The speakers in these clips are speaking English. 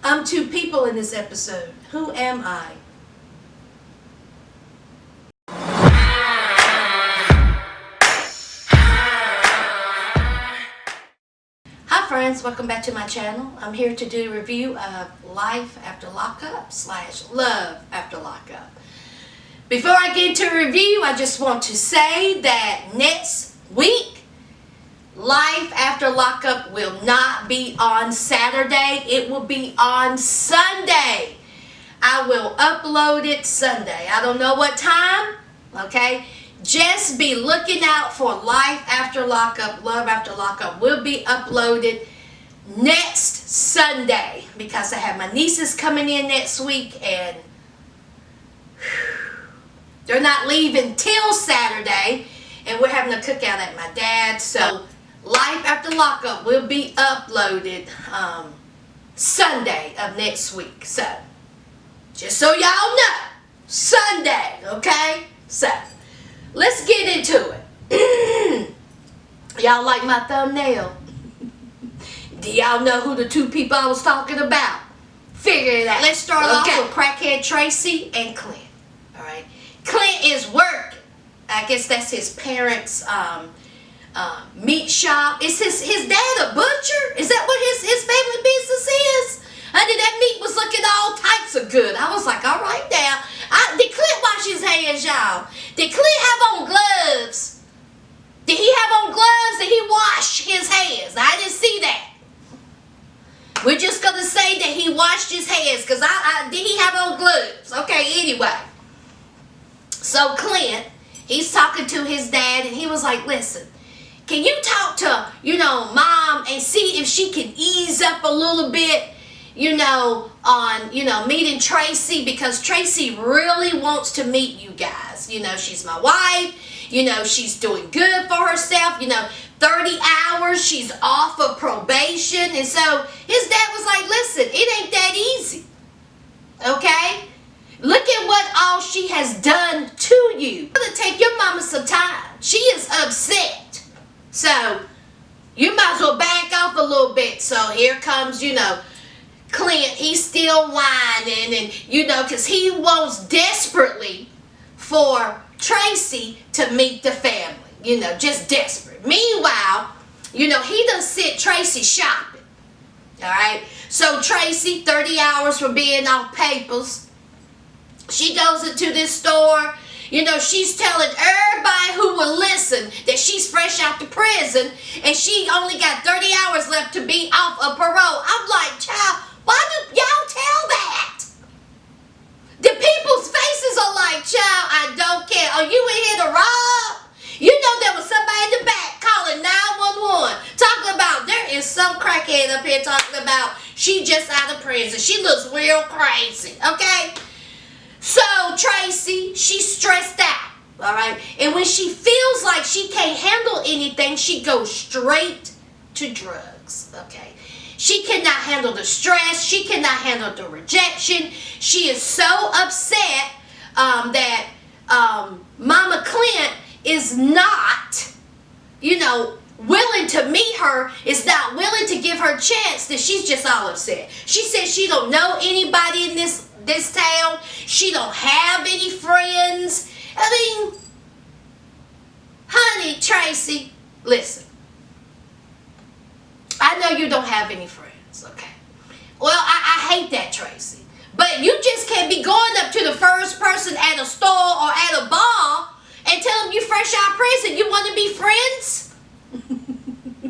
I'm two people in this episode. Who am I? Hi friends, welcome back to my channel. I'm here to do a review of Life After Lockup / Love After Lockup. Before I get into a review, I just want to say that next week, Life After Lockup will not be on Saturday. It will be on Sunday. I will upload it Sunday. I don't know what time, okay? Just be looking out for Life After Lockup, Love After Lockup will be uploaded next Sunday because I have my nieces coming in next week and they're not leaving till Saturday and we're having a cookout at my dad's. So Life After Lockup will be uploaded Sunday of next week. So just so y'all know, Sunday, okay? So let's get into it. Y'all like my thumbnail? Do y'all know who the two people I was talking about? Figure it out. Let's start off with crackhead Tracy and Clint. All right. Clint is working. I guess that's his parents' meat shop. Is his dad a butcher? Is that what his family business is? Honey, that meat was looking all types of good. I was like, all right now. Did Clint wash his hands, y'all? Did Clint have on gloves? Did he have on gloves? Did he wash his hands? I didn't see that. We're just going to say that he washed his hands because did he have on gloves? Okay, anyway. So Clint, he's talking to his dad and he was like, listen, can you talk to, mom and see if she can ease up a little bit, on, meeting Tracy because Tracy really wants to meet you guys. She's my wife. She's doing good for herself. 30 hours, she's off of probation. And so his dad was like, listen, it ain't that easy. Okay? Look at what all she has done to you. You're going to take your mama some time. She is upset. So you might as well back off a little bit. So here comes, Clint. He's still whining and, because he wants desperately for Tracy to meet the family. Just desperate. Meanwhile, he done sent Tracy shopping. All right? So Tracy, 30 hours for being off papers. She goes into this store. She's telling everybody who will listen that she's fresh out the prison and she only got 30 hours left to be off of parole. I'm like, child, why do y'all tell that? The people's faces are like, child, I don't care. Are you in here to rob? There was somebody in the back calling 911 talking about there is some crackhead up here talking about she just out of prison. She looks real crazy, okay? So Tracy, she's stressed out, all right? And when she feels like she can't handle anything, she goes straight to drugs, okay? She cannot handle the stress. She cannot handle the rejection. She is so upset that Mama Clint is not, willing to meet her, is not willing to give her a chance, that she's just all upset. She said she don't know anybody in this town. She don't have any friends. I mean, honey, Tracy, listen. I know you don't have any friends, okay? Well, I hate that, Tracy. But you just can't be going up to the first person at a store or at a bar and tell them you fresh out of prison. You want to be friends?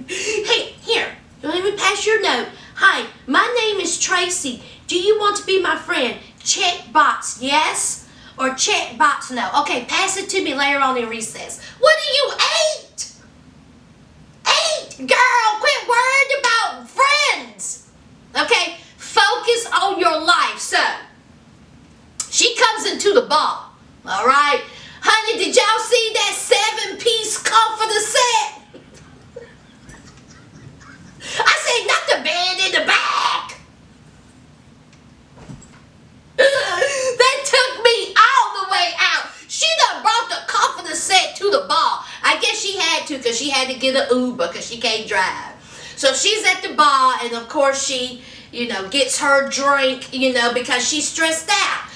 Hey, here, let me pass your note. Hi, my name is Tracy. Do you want to be my friend? Check box yes or check box no. Okay, pass it to me later on in recess. What are you, 8? 8? Girl, quit worrying about friends. Okay, focus on your life. So, she comes into the bar, all right? Honey, did y'all see that 7-piece comforter set? I said, not the bed in the back. That took me all the way out. She done brought the comforter set to the bar. I guess she had to because she had to get an Uber because she can't drive. So she's at the bar and of course she, gets her drink, because she's stressed out.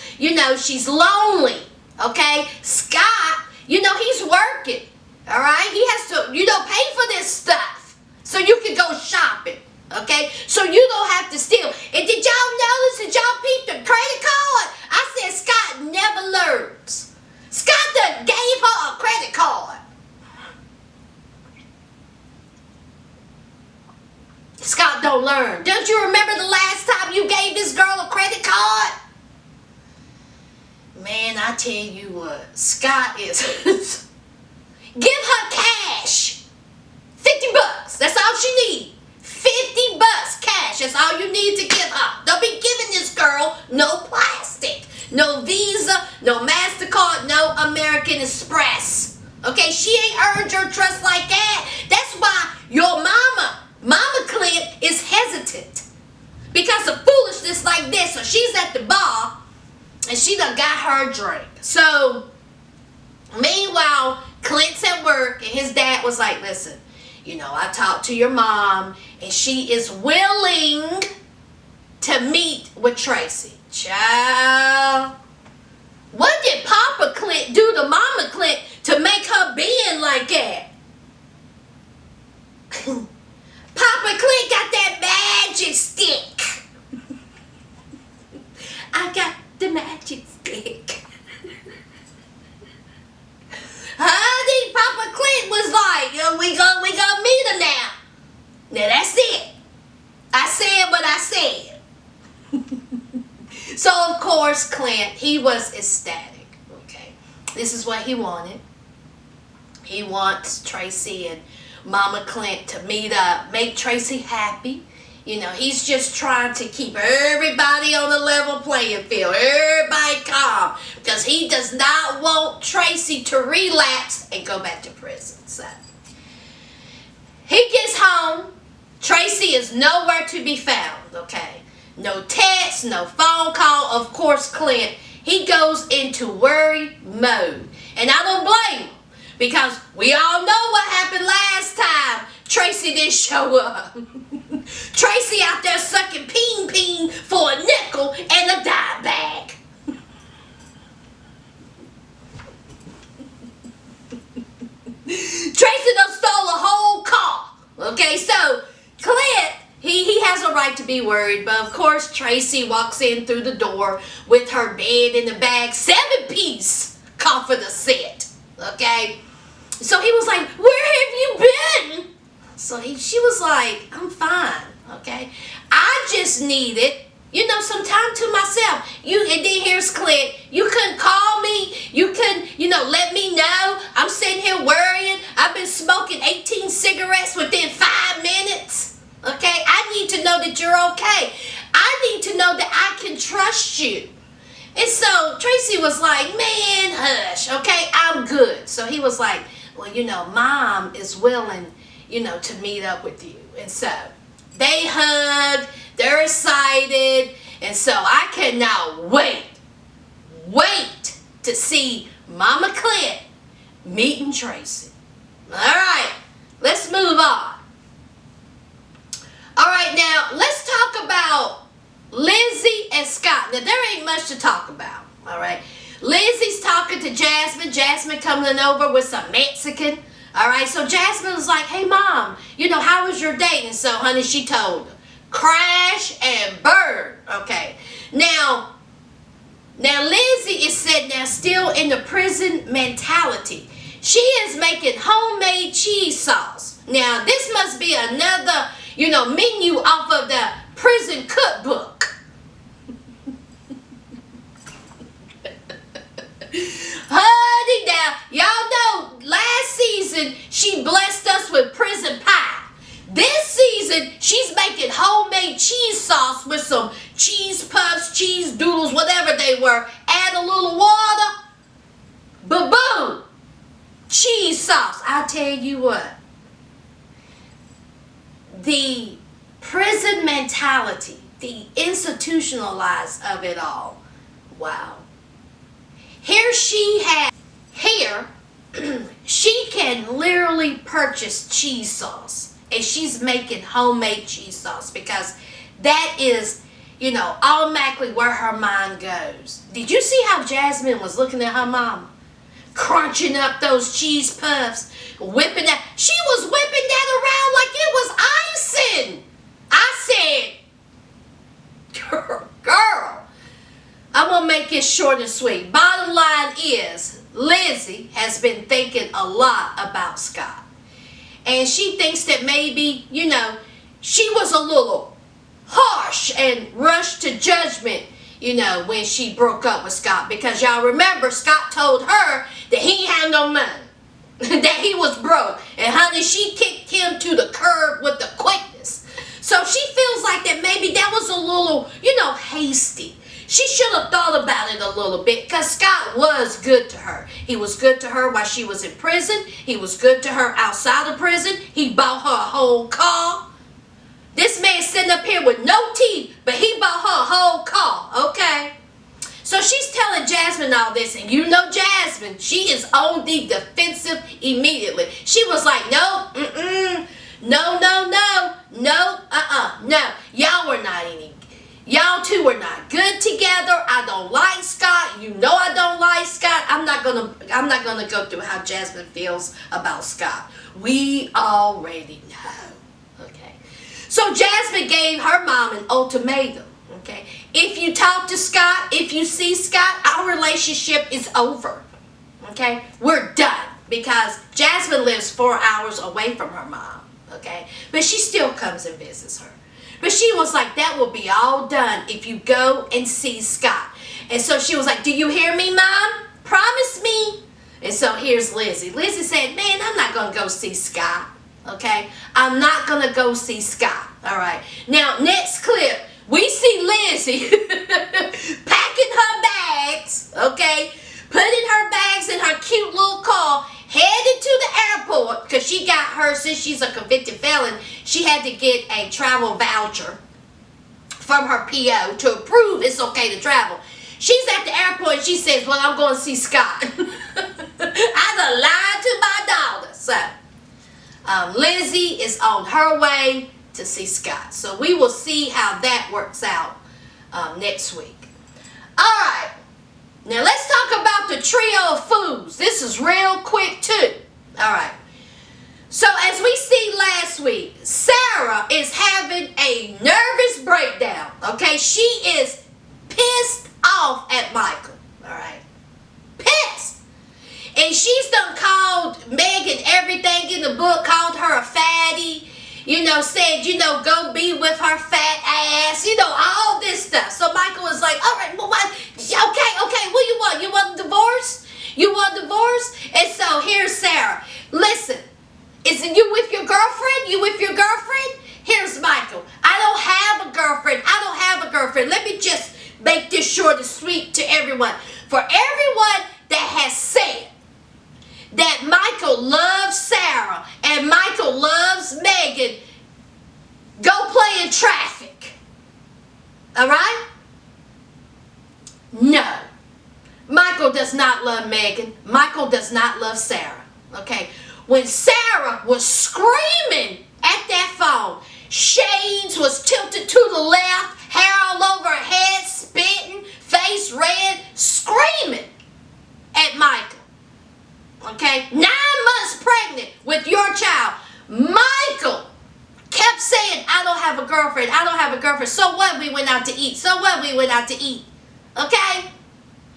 She's lonely. Okay? Scott, he's working. All right? He has to, pay for this stuff so you can go shopping. Okay? So you don't have to steal. And did y'all notice, did y'all peep the credit card? I said Scott never learns. Scott done gave her a credit card. Scott don't learn. Don't you remember the last time you gave this girl a credit card? Man, I tell you what, Scott is... Give her cash. $50. That's all she needs. $50 cash. That's all you need to give her. Don't be giving this girl no plastic. No Visa, no MasterCard, no American Express. Okay, she ain't earned your trust like that. That's why your Mama Clint is hesitant. Because of foolishness like this. So she's at the bar and she done got her drink. So, meanwhile, Clint's at work and his dad was like, listen, I talked to your mom and she is willing to meet with Tracy. Child, what did Papa Clint do to Mama Clint to make her bend like that? Papa Clint got that magic stick. I got the magic stick. Honey, Papa Clint was like, we gonna meet her now. Now that's it. I said what I said. So of course Clint, he was ecstatic. Okay, this is what he wanted. He wants Tracy and Mama Clint to meet up, make Tracy happy. He's just trying to keep everybody on the level playing field, everybody calm, because he does not want Tracy to relapse and go back to prison. So he gets home. Tracy is nowhere to be found. Okay, no text, no phone call. Of course, Clint, he goes into worry mode, and I don't blame him. Because we all know what happened last time. Tracy didn't show up. Tracy out there sucking peen for a nickel and a dime bag. Tracy done stole a whole car. Okay, so Clint, he has a right to be worried. But of course, Tracy walks in through the door with her bed in the bag. 7-piece comforter set. Okay? So he was like, where have you been? So she was like, I'm fine, okay? I just needed, some time to myself. And then here's Clint. You couldn't call me. You couldn't, let me know. I'm sitting here worrying. I've been smoking 18 cigarettes within 5 minutes, okay? I need to know that you're okay. I need to know that I can trust you. And so Tracy was like, man, hush, okay? I'm good. So he was like, well, Mom is willing, to meet up with you. And so they hug, they're excited, and so I cannot wait to see Mama Clint meeting Tracy. All right, let's move on. All right, now let's talk about Lizzie and Scott. Now there ain't much to talk about, all right? Lizzie's talking to Jasmine. Jasmine coming over with some Mexican. All right, so Jasmine was like, hey, Mom, how was your date? And so, honey, she told her, crash and burn. Okay, now Lizzie is said now still in the prison mentality. She is making homemade cheese sauce. Now, this must be another, menu off of the prison cookbook. Honey, now, y'all know last season she blessed us with prison pie. This season she's making homemade cheese sauce with some cheese puffs, cheese doodles, whatever they were. Add a little water. Ba-boom. Cheese sauce. I tell you what. The prison mentality, the institutionalized of it all. Wow. Here she can literally purchase cheese sauce. And she's making homemade cheese sauce because that is, automatically where her mind goes. Did you see how Jasmine was looking at her mama? Crunching up those cheese puffs, whipping that. She was whipping that around like it was icing. I said, girl, I'm going to make it short and sweet. Bottom line is, Lizzie has been thinking a lot about Scott. And she thinks that maybe, she was a little harsh and rushed to judgment, when she broke up with Scott. Because y'all remember, Scott told her that he ain't had no money. That he was broke. And honey, she kicked him to the curb with the quickness. So she feels like that maybe that was a little, hasty. She should have thought about it a little bit, because Scott was good to her. He was good to her while she was in prison. He was good to her outside of prison. He bought her a whole car. This man sitting up here with no teeth, but he bought her a whole car, okay? So she's telling Jasmine all this, and Jasmine, she is on the defensive immediately. She was like, no, no. Y'all two are not good together. I don't like Scott. I don't like Scott. I'm not gonna go through how Jasmine feels about Scott. We already know. Okay. So Jasmine gave her mom an ultimatum. Okay. If you talk to Scott, if you see Scott, our relationship is over. Okay? We're done. Because Jasmine lives 4 hours away from her mom. Okay? But she still comes and visits her. But she was like, that will be all done if you go and see Scott. And so she was like, do you hear me, Mom? Promise me. And so here's Lizzie. Lizzie said, man, I'm not going to go see Scott. Okay? I'm not going to go see Scott. All right. Now, next clip, we see Lizzie packing her bags. Okay? Putting her bags in her cute little car, headed to the airport, because she got her, since she's a convicted felon, she had to get a travel voucher from her PO to prove it's okay to travel. She's at the airport and she says, well, I'm going to see Scott. I done lied to my daughter. So, Lizzie is on her way to see Scott. So we will see how that works out next week. All right. Now let's talk about the trio of foods. This is real quick too. All right. So as we see last week, Sarah is having a nervous breakdown. Okay, she is pissed off at Michael. All right, pissed. And she's done called Megan everything in the book, called her a fatty. Said, go be with her fat ass, all this stuff. So Michael was like, all right, well, what? Okay, what do you want? You want a divorce? You want a divorce? And so here's Sarah. Listen, is it you with your girlfriend? You with your girlfriend? Here's Michael. I don't have a girlfriend. Let me just make this short and sweet to everyone. For everyone that has said that Michael loves Sarah and Michael loves Megan, go play in traffic. All right? No. Michael does not love Megan. Michael does not love Sarah. Okay? When Sarah was screaming at that phone, shades was tilted to the left, hair all over her head, spitting, face red, screaming at Michael. Okay? 9 months pregnant with your child. Michael kept saying, I don't have a girlfriend. So what? We went out to eat. Okay?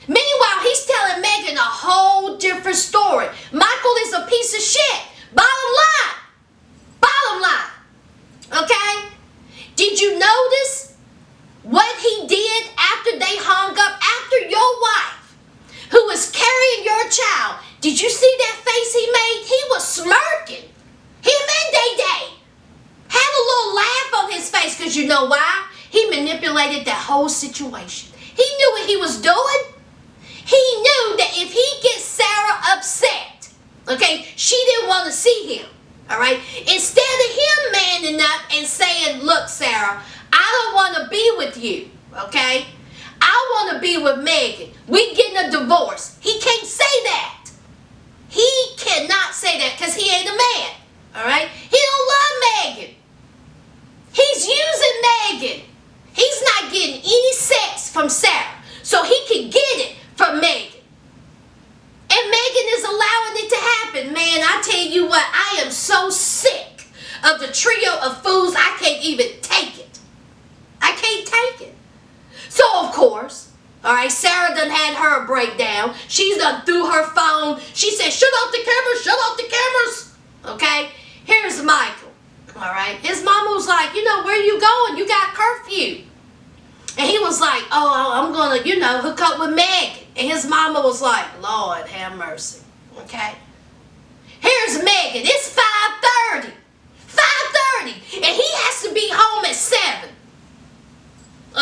Meanwhile, he's telling Megan a whole different story. Michael is a piece of shit. Bottom line. Okay? Did you notice what he did after they hung up? After your wife, who was carrying your child, did you see that face he made? He was smirking. Him and Day had a little laugh on his face, because you know why? He manipulated that whole situation. He knew what he was doing. He knew that if he gets Sarah upset, okay, she didn't want to see him, all right? Instead of him manning up and saying, look, Sarah, I don't want to be with you, okay? I want to be with Megan. We getting a divorce. He can't say that. He cannot say that because he ain't a man, all right? He don't love Megan. He's using Megan. He's not getting any sex from Sarah, so he can get it from Megan. And Megan is allowing it to happen. Man, I tell you what, I am so sick of the trio of fools, I can't even take it. I can't take it. So, of course, all right, Sarah done had her breakdown. She's done threw her phone. She said, shut off the cameras, shut off the cameras. Okay, here's Michael. All right, his mama was like, where you going? You got curfew. And he was like, I'm going to, hook up with Megan. And his mama was like, Lord, have mercy. Okay, here's Megan. It's 5:30. 5:30. And he has to be home at 7.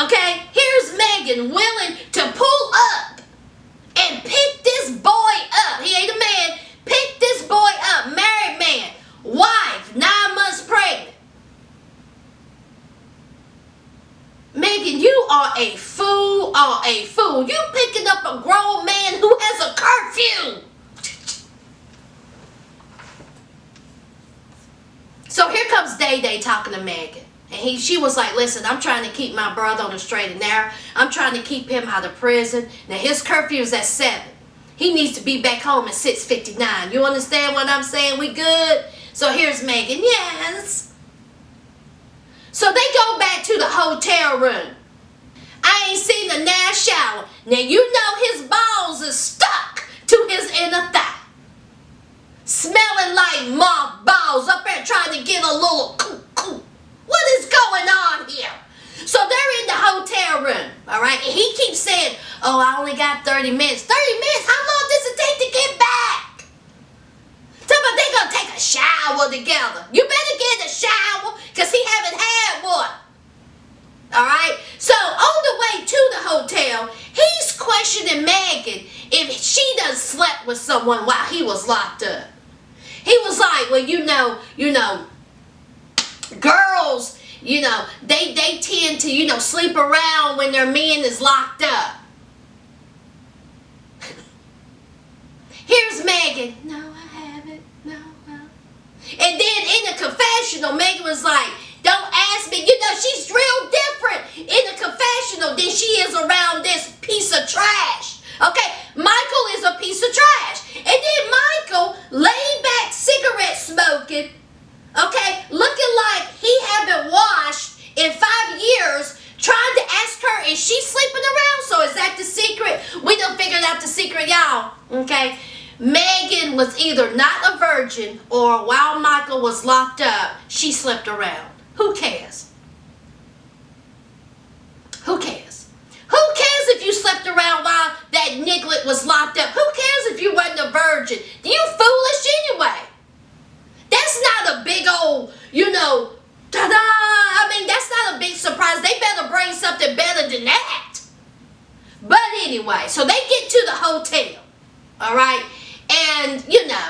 Okay, here's Megan willing to pull up and pick this boy up. He ain't a man. Pick this boy up. Married man. Wife, 9 months pregnant. Megan, you are a fool, You picking up a grown man who has a curfew. So here comes Day Day talking to Megan. And she was like, listen, I'm trying to keep my brother on the straight and narrow. I'm trying to keep him out of prison. Now, his curfew is at 7. He needs to be back home at 6:59. You understand what I'm saying? We good? So here's Megan. Yes. So they go back to the hotel room. I ain't seen the Nash shower. Now, his balls are stuck to his inner thigh. Smelling like moth balls up there trying to get a little coo. What is going on here? So they're in the hotel room, all right? And he keeps saying, I only got 30 minutes. 30 minutes? How long does it take to get back? Somebody, they're going to take a shower together. You better get a shower because he haven't had one. All right? So on the way to the hotel, he's questioning Megan if she done slept with someone while he was locked up. He was like, well, girls, they tend to, sleep around when their man is locked up. Here's Megan. No, I haven't. No. And then in the confessional, Megan was like, don't ask me. She's real different in the confessional than she is around this piece of trash. Okay, Michael is a piece of trash. And then Michael laid back cigarette smoking, okay, looking like he haven't washed in 5 years, trying to ask her, is she sleeping around? So is that the secret? We done figured out the secret, y'all, okay? Megan was either not a virgin or while Michael was locked up, she slept around. Who cares? Who cares? Who cares if you slept around while that niglet was locked up? Who cares if you wasn't a virgin? You foolish anyway. That's not a big old, ta-da. I mean, that's not a big surprise. They better bring something better than that. But anyway, so they get to the hotel, all right? And,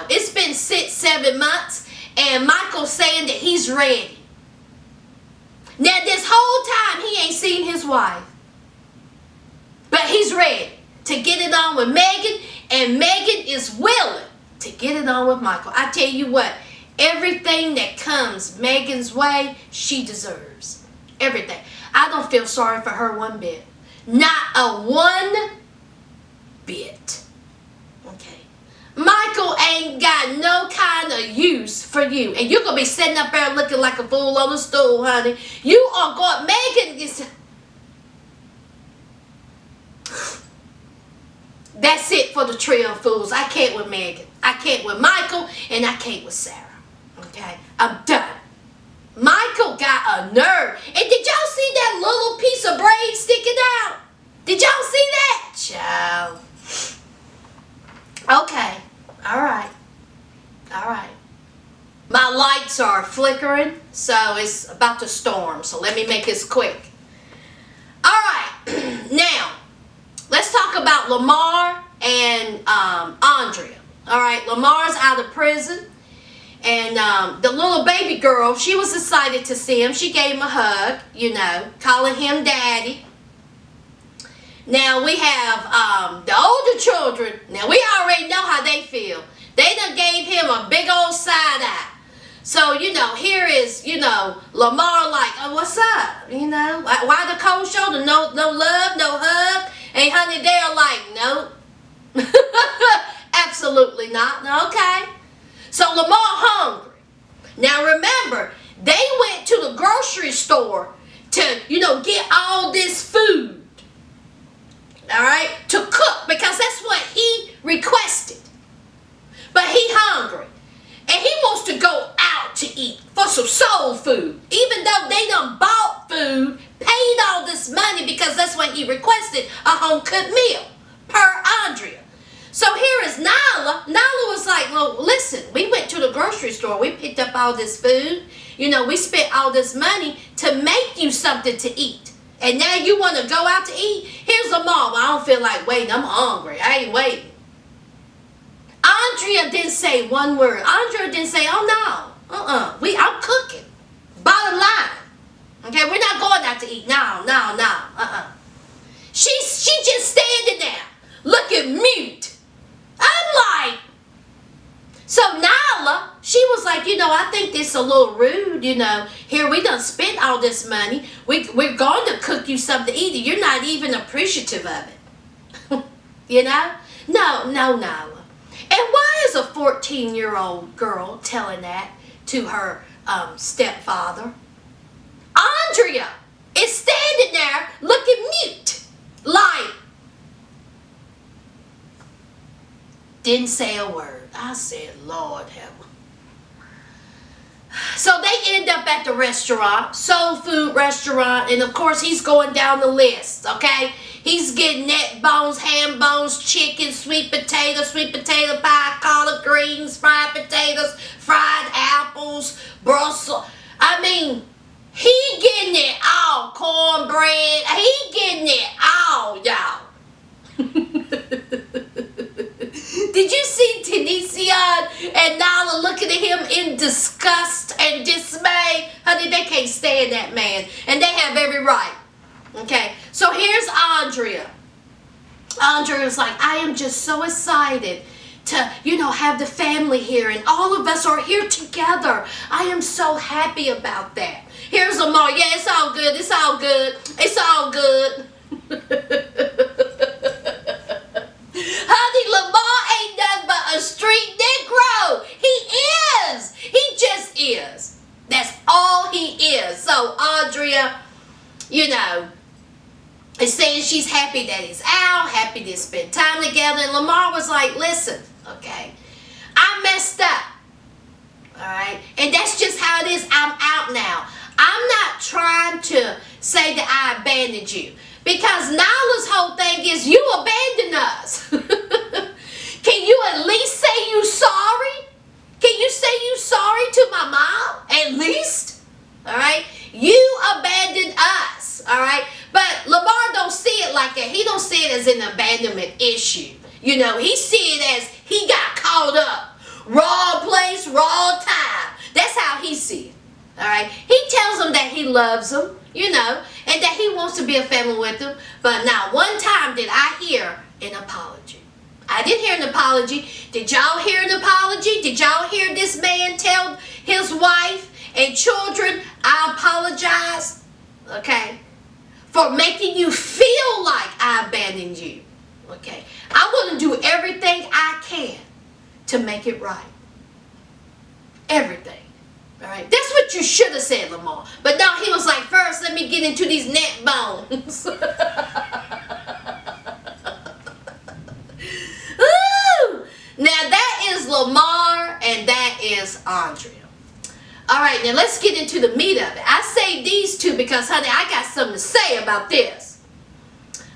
it's been 6-7 months, and Michael's saying that he's ready. Now, this whole time, he ain't seen his wife. But he's ready to get it on with Megan, and Megan is willing to get it on with Michael. I tell you what, everything that comes Megan's way, she deserves. Everything. I don't feel sorry for her one bit. Not a one bit. Okay. Michael ain't got no kind of use for you. And you're going to be sitting up there looking like a fool on the stool, honey. You are going, Megan is... That's it for the trio of fools. I can't with Megan. I can't with Michael, and I can't with Sarah. Okay? I'm done. Michael got a nerve. And did y'all see that little piece of braid sticking out? Did y'all see that? Child. Okay. All right. My lights are flickering, so it's about to storm. So let me make this quick. All right. Now, let's talk about Lamar and Andrea. All right. Lamar's out of prison. And the little baby girl, she was excited to see him. She gave him a hug, calling him daddy. Now we have the older children. Now we already know how they feel. They done gave him a big old side eye. So, here is, Lamar like, oh, what's up? Why the cold shoulder? No love, no hug. And honey, they're like, nope. Absolutely not. Okay. So Lamar hungry. Now remember, they went to the grocery store to, get all this food. All right? To cook, because that's what he requested. But he hungry. And he wants to go out to eat for some soul food. Even though they done bought food, paid all this money because that's what he requested, a home-cooked meal per Andrea. So here is Nyla. Nyla was like, well, listen, we went to the grocery store. We picked up all this food. We spent all this money to make you something to eat. And now you want to go out to eat? Here's Lamar. Well, I don't feel like waiting. I'm hungry. I ain't waiting. Andrea didn't say one word. Andrea didn't say, oh no, I'm cooking. Bottom line. Okay, we're not going out to eat. No. She just standing there, looking mute. I'm like, so Nyla, she was like, I think this a little rude, Here we done spent all this money. We're going to cook you something to eat. You're not even appreciative of it. No, Nyla. And why is a 14-year-old girl telling that to her stepfather? Andrea is standing there looking mute. Like, didn't say a word. I said, Lord help. So they end up at the restaurant, soul food restaurant, and of course he's going down the list, okay? He's getting neck bones, ham bones, chicken, sweet potato pie, collard greens, fried potatoes, fried apples, Brussels. I mean, he getting it all. Cornbread. He getting it all, y'all. Did you see Tenician and Nala looking at him in disgust and dismay? Honey, they can't stand that man. And they have every right. Okay, so here's Andrea. Andrea's like, I am just so excited to, have the family here. And all of us are here together. I am so happy about that. Here's Lamar. Yeah, it's all good. It's all good. It's all good. Honey, Lamar ain't nothing but a street Negro. He is. He just is. That's all he is. So Andrea, is saying she's happy that he's out, happy to spend time together. And Lamar was like, listen, okay, I messed up. All right. And that's just how it is. I'm out now. I'm not trying to say that I abandoned you. Because Nyla's whole thing is you abandoned us. Can you at least say you sorry? Can you say you sorry to my mom? At least. All right. You abandoned us. All right. But Lamar don't see it like that. He don't see it as an abandonment issue. He see it as he got caught up. Wrong place, wrong time. That's how he see it. All right. He tells him that he loves him, and that he wants to be a family with him. But not one time did I hear an apology. I didn't hear an apology. Did y'all hear an apology? Did y'all hear this man tell his wife and children, I apologize, okay, for making you feel like I abandoned you, okay? I'm going to do everything I can to make it right. Everything. All right, that's what you should have said, Lamar. But no, he was like, first, let me get into these neck bones. Ooh! Now, that is Lamar, and that is Andrea. All right, now let's get into the meat of it. I say these two because, honey, I got something to say about this.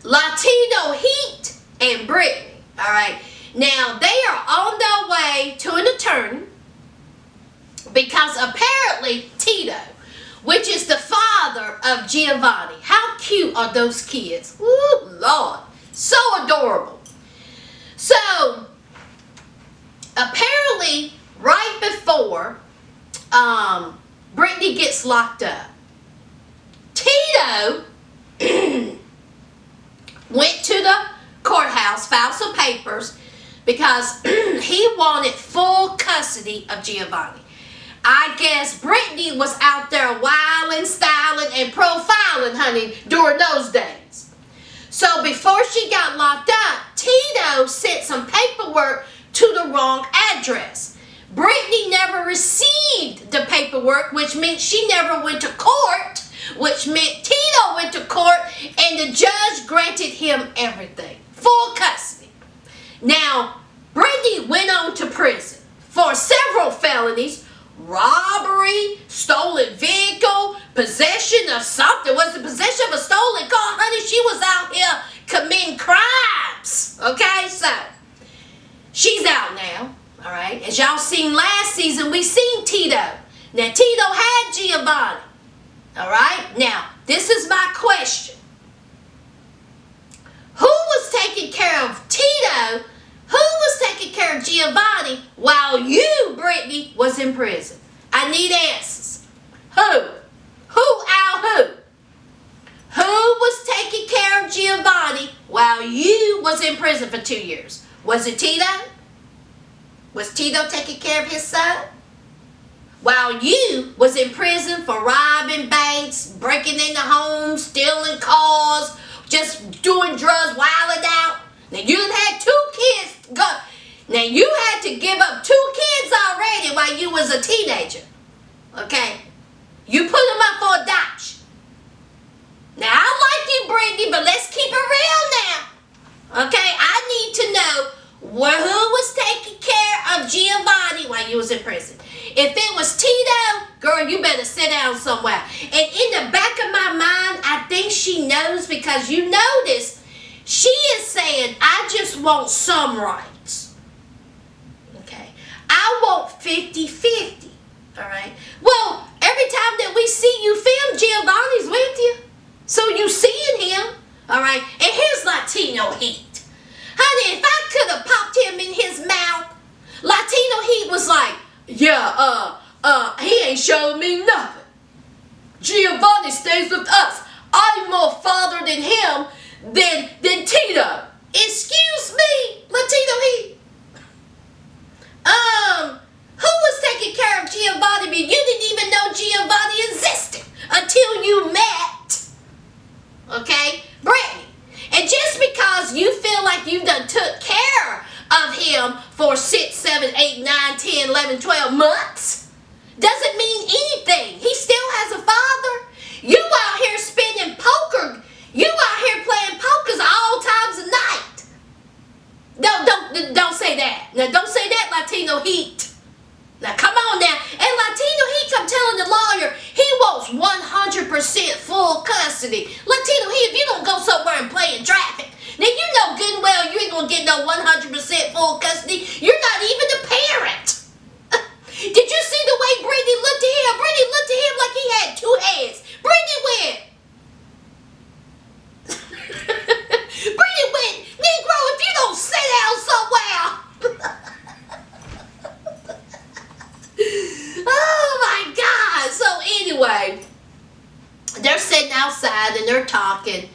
Latino Heat and Brittany. All right, now they are on their way to an attorney. Because apparently Tito, which is the father of Giovanni, how cute are those kids? Ooh, Lord, so adorable. So, apparently, right before Brittany gets locked up, Tito went to the courthouse, filed some papers, because he wanted full custody of Giovanni. I guess Brittany was out there wilding, styling, and profiling, honey, during those days. So before she got locked up, Tito sent some paperwork to the wrong address. Brittany never received the paperwork, which meant she never went to court, which meant Tito went to court, and the judge granted him everything. Full custody. Now, Brittany went on to prison for several felonies: robbery, stolen vehicle, possession of something. Was it possession of a stolen car? Honey, she was out here committing crimes. Okay, so she's out now. All right. As y'all seen last season, we seen Tito. Now, Tito had Giovanni. All right. Now, this is my question. Who was taking care of Tito? Who was taking care of Giovanni while you, Brittany, was in prison? I need answers. Who? Who? Who was taking care of Giovanni while you was in prison for 2 years? Was it Tito? Was Tito taking care of his son? While you was in prison for robbing banks, breaking into homes, stealing cars, just doing drugs, wilding out. Now you had 2 kids. Now you had to give up 2 kids already while you was a teenager. Okay? You put them up for adoption. Now I like you, Brittany, but let's keep it real now. Okay? I need to know who was taking care of Giovanni while you was in prison. If it was Tito, girl, you better sit down somewhere. And in the back of my mind, I think she knows, because you notice she is saying, I just want some rights. Okay? I want 50-50. All right? Well, every time that we see you film, Giovanni's with you. So you seeing him. All right? And here's Latino heat. Honey, if I could have popped him in his mouth, Latino heat was like, yeah, he ain't showed me nothing. Giovanni stays with us. I'm more father than him than Tito. Excuse me, Latino heat. Who was taking care of Giovanni? But you didn't even know Giovanni existed until you met, okay, Brittany. And just because you feel like you done took care of him for 6, 7, 8, 9, 10, 11, 12 months doesn't mean anything. He still has a father. You out here spinning poker. You out here playing pokers all times of night. Don't say that. Now don't say that, Latino heat. Now come on now. And Latino heat come telling the lawyer he wants 100% full custody. Latino heat, if you don't go somewhere and play in traffic, then you know good and well you ain't gonna get no 100% full custody. You're not even a parent. Did you see the way Brittany looked at him? Brittany looked at him like he had 2 heads. Brittany went. Brittany went, Negro, if you don't sit down somewhere. Oh my God. So anyway, they're sitting outside and they're talking.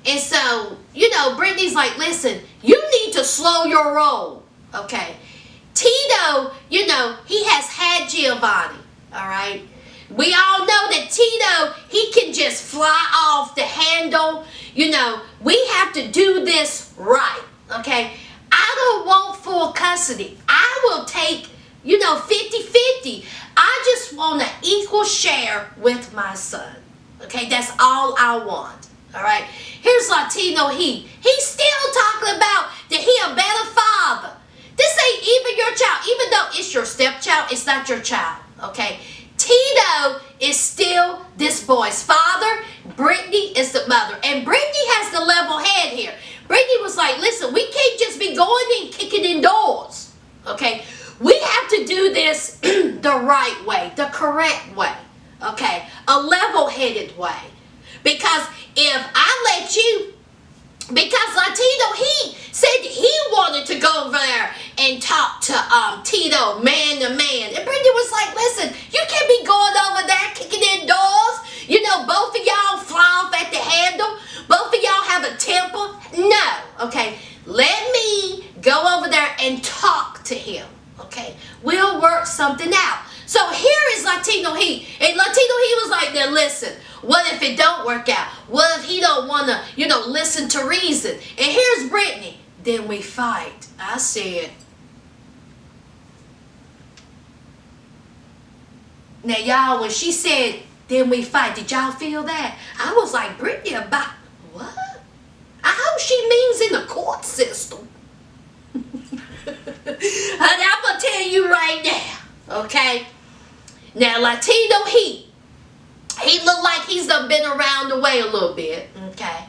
And so, you know, Brittany's like, listen, you need to slow your roll. Okay. Tito, you know, he has had Giovanni. All right. We all know that Tito, he can just fly off the handle. You know, we have to do this right. Okay. I don't want full custody. I will take, you know, 50-50. I just want an equal share with my son. Okay. That's all I want. All right. Here's Latino heat. He's still talking about that he a better father. This ain't even your child. Even though it's your stepchild, it's not your child. Okay. Tito is still this boy's father. Brittany is the mother. And Brittany has the level head here. Brittany was like, listen, we can't just be going and kicking in doors. Okay. We have to do this the right way, the correct way. Okay. A level-headed way. Because if I let you, because Latino, he said he wanted to go over there and talk to Tito man to man. And Brittany was like, listen, you can't be going over there kicking in doors. You know, both of y'all fly off at the handle. Both of y'all have a temper. No, okay. Let me go over there and talk to him. Okay. We'll work something out. So here don't work out? What if he don't want to, listen to reason? And here's Brittany. Then we fight. I said, now y'all, when she said, then we fight, did y'all feel that? I was like, Brittany, about what? I hope she means in the court system. And I'm going to tell you right now, okay? Now, Latino he look like he's done been around the way a little bit, okay?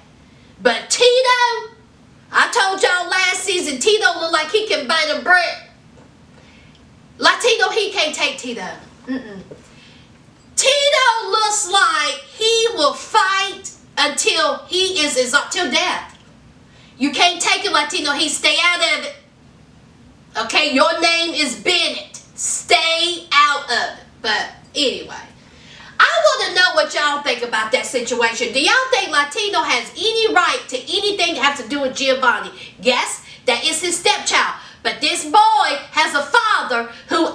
But Tito, I told y'all last season, Tito look like he can bite a brick. Latino he can't take Tito. Tito looks like he will fight until he is till death. You can't take it, Latino he. Stay out of it. Okay, your name is Bennett. Stay out of it. But anyway, I want to know what y'all think about that situation. Do y'all think Latino has any right to anything that has to do with Giovanni? Yes, that is his stepchild. But this boy has a father who